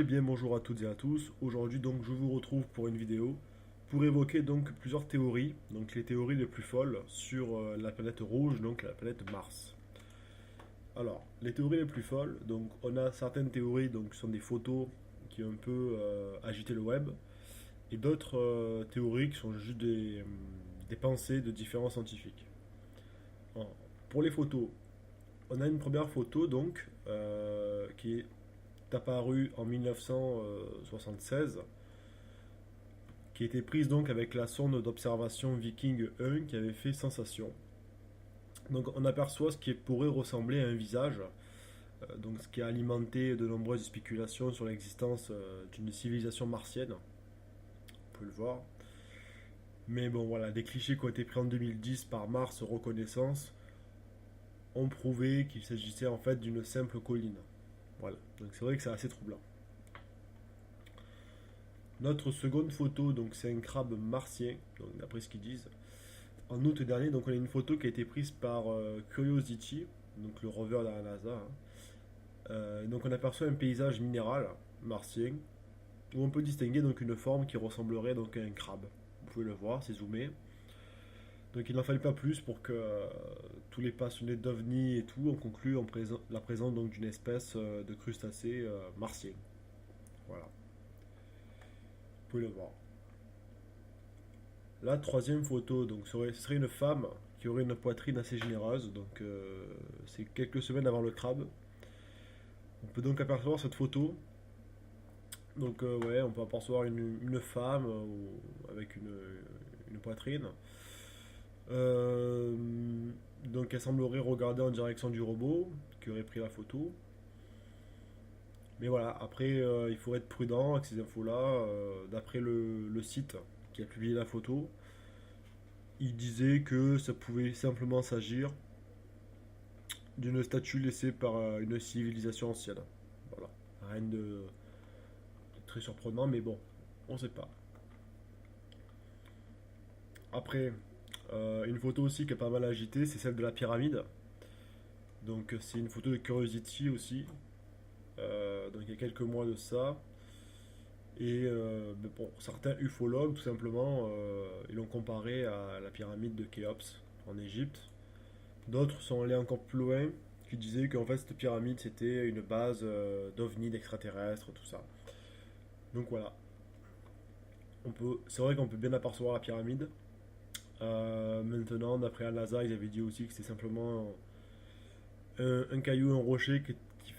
bien bonjour à toutes et à tous. Aujourd'hui donc je vous retrouve pour une vidéo pour évoquer donc plusieurs théories, donc les théories les plus folles sur la planète rouge, donc la planète Mars. Alors, les théories les plus folles, donc on a certaines théories donc sont des photos qui ont un peu agité le web et d'autres théories qui sont juste des pensées de différents scientifiques. Alors, pour les photos, on a une première photo donc qui est apparue en 1976, qui a été prise donc avec la sonde d'observation Viking 1 qui avait fait sensation. Donc on aperçoit ce qui pourrait ressembler à un visage, donc ce qui a alimenté de nombreuses spéculations sur l'existence d'une civilisation martienne. On peut le voir. Mais bon voilà, des clichés qui ont été pris en 2010 par Mars Reconnaissance ont prouvé qu'il s'agissait en fait d'une simple colline. Voilà, donc c'est vrai que c'est assez troublant. Notre seconde photo, donc c'est un crabe martien, donc d'après ce qu'ils disent. En août dernier, donc on a une photo qui a été prise par Curiosity, donc le rover de la NASA, hein. Donc on aperçoit un paysage minéral martien où on peut distinguer donc une forme qui ressemblerait donc à un crabe. Vous pouvez le voir, c'est zoomé. Donc il n'en fallait pas plus pour que tous les passionnés d'OVNI et tout ont conclu la présence donc d'une espèce de crustacé martien. Voilà, vous pouvez le voir. La troisième photo, donc ce serait une femme qui aurait une poitrine assez généreuse, donc c'est quelques semaines avant le crabe. On peut donc apercevoir cette photo. Donc ouais, on peut apercevoir une femme avec une poitrine. Euh, donc elle semblerait regarder en direction du robot qui aurait pris la photo. Mais voilà, après il faut être prudent avec ces infos-là. D'après le site qui a publié la photo, il disait que ça pouvait simplement s'agir d'une statue laissée par une civilisation ancienne. Voilà. Rien de très surprenant, mais bon, on sait pas. Après, une photo aussi qui a pas mal agité, c'est celle de la pyramide. Donc c'est une photo de Curiosity aussi. Donc il y a quelques mois de ça. Et mais bon, certains ufologues, tout simplement, ils l'ont comparé à la pyramide de Khéops en Égypte. D'autres sont allés encore plus loin, qui disaient qu'en fait cette pyramide c'était une base d'ovnis, d'extraterrestres, tout ça. Donc voilà, c'est vrai qu'on peut bien apercevoir la pyramide. Maintenant, d'après la NASA, ils avaient dit aussi que c'était simplement un caillou, un rocher qui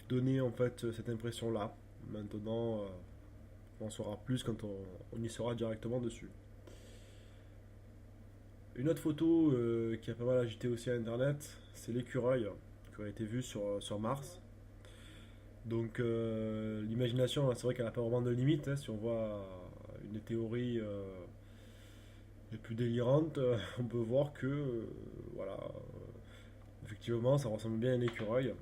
donnait en fait cette impression-là. Maintenant, on en saura plus quand on y sera directement dessus. Une autre photo qui a pas mal agité aussi à Internet, c'est l'écureuil qui aurait été vu sur Mars. Donc l'imagination, c'est vrai qu'elle n'a pas vraiment de limite, hein. Si on voit une théorie les plus délirantes, on peut voir que voilà, effectivement, ça ressemble bien à un écureuil.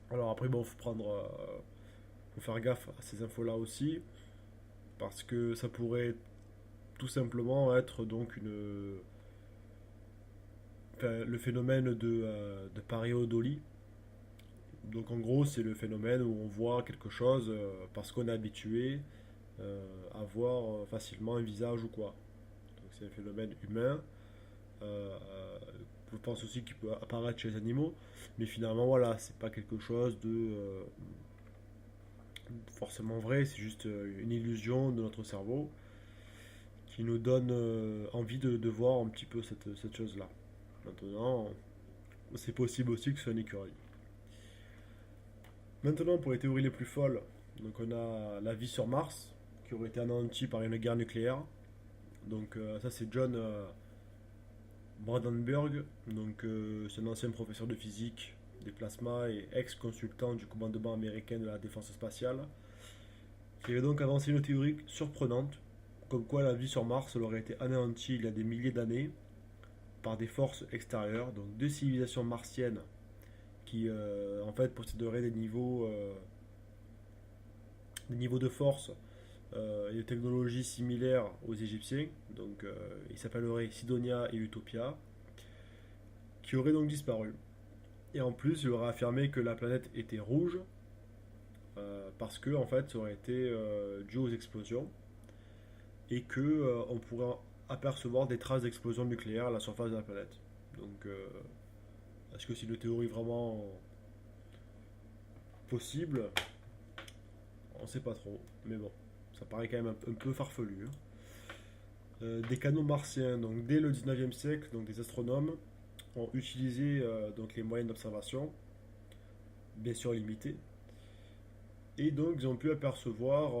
Alors après, bon, faut faire gaffe à ces infos-là aussi, parce que ça pourrait tout simplement être donc le phénomène de pareidolie. Donc en gros, c'est le phénomène où on voit quelque chose parce qu'on est habitué à voir facilement un visage ou quoi. Donc c'est un phénomène humain. Je pense aussi qu'il peut apparaître chez les animaux, mais finalement voilà, c'est pas quelque chose de forcément vrai, c'est juste une illusion de notre cerveau qui nous donne envie de voir un petit peu cette chose-là. Maintenant, c'est possible aussi que ce soit un écureuil. Maintenant, pour les théories les plus folles, donc on a la vie sur Mars, qui aurait été anéantie par une guerre nucléaire. Donc ça c'est John Brandenburg, donc c'est un ancien professeur de physique des plasmas et ex-consultant du commandement américain de la défense spatiale, qui avait donc avancé une théorie surprenante, comme quoi la vie sur Mars aurait été anéantie il y a des milliers d'années par des forces extérieures, donc deux civilisations martiennes qui en fait posséderaient des niveaux de force et de technologies similaires aux Égyptiens. Donc ils s'appelleraient Sidonia et Utopia, qui auraient donc disparu. Et en plus, il aurait affirmé que la planète était rouge parce que en fait ça aurait été dû aux explosions et que on pourrait apercevoir des traces d'explosions nucléaires à la surface de la planète. Donc est-ce que c'est une théorie vraiment possible? On sait pas trop, mais bon, ça paraît quand même un peu farfelu, hein. Des canaux martiens, donc dès le 19e siècle, donc des astronomes ont utilisé donc les moyens d'observation, bien sûr limités, et donc ils ont pu apercevoir,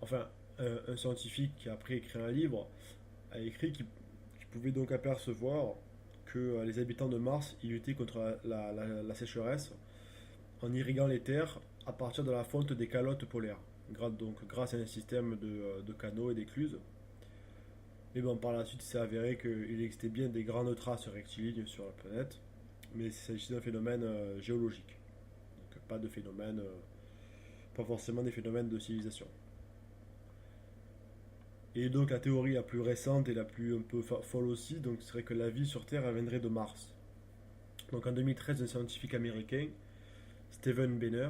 enfin, un scientifique qui a après écrit un livre a écrit qu'il pouvait donc apercevoir que les habitants de Mars y luttaient contre la sécheresse en irriguant les terres à partir de la fonte des calottes polaires, donc grâce à un système de canaux et d'écluses. Mais bon, par la suite, il s'est avéré qu'il existait bien des grandes traces rectilignes sur la planète, mais il s'agissait d'un phénomène géologique. Donc pas de phénomène, pas forcément des phénomènes de civilisation. Et donc la théorie la plus récente et la plus un peu folle aussi, donc serait que la vie sur Terre elle viendrait de Mars. Donc en 2013, un scientifique américain, Steven Benner,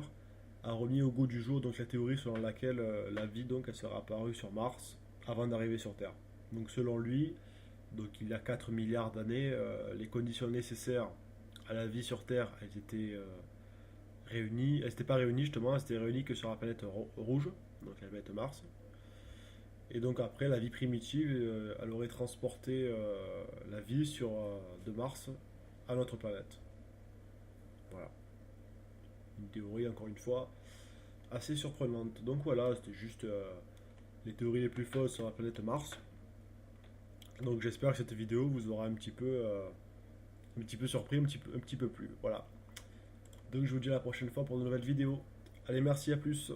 a remis au goût du jour donc la théorie selon laquelle la vie donc elle serait apparue sur Mars avant d'arriver sur Terre. Donc selon lui, donc il y a 4 milliards d'années, les conditions nécessaires à la vie sur Terre, elles étaient réunies, elles n'étaient pas réunies justement, elles étaient réunies que sur la planète rouge, donc la planète Mars. Et donc après, la vie primitive, elle aurait transporté la vie de Mars à notre planète. Voilà. Une théorie, encore une fois, assez surprenante. Donc voilà, c'était juste les théories les plus fausses sur la planète Mars. Donc j'espère que cette vidéo vous aura un petit peu surpris, un petit peu plu. Voilà. Donc je vous dis à la prochaine fois pour de nouvelles vidéos. Allez, merci, à plus.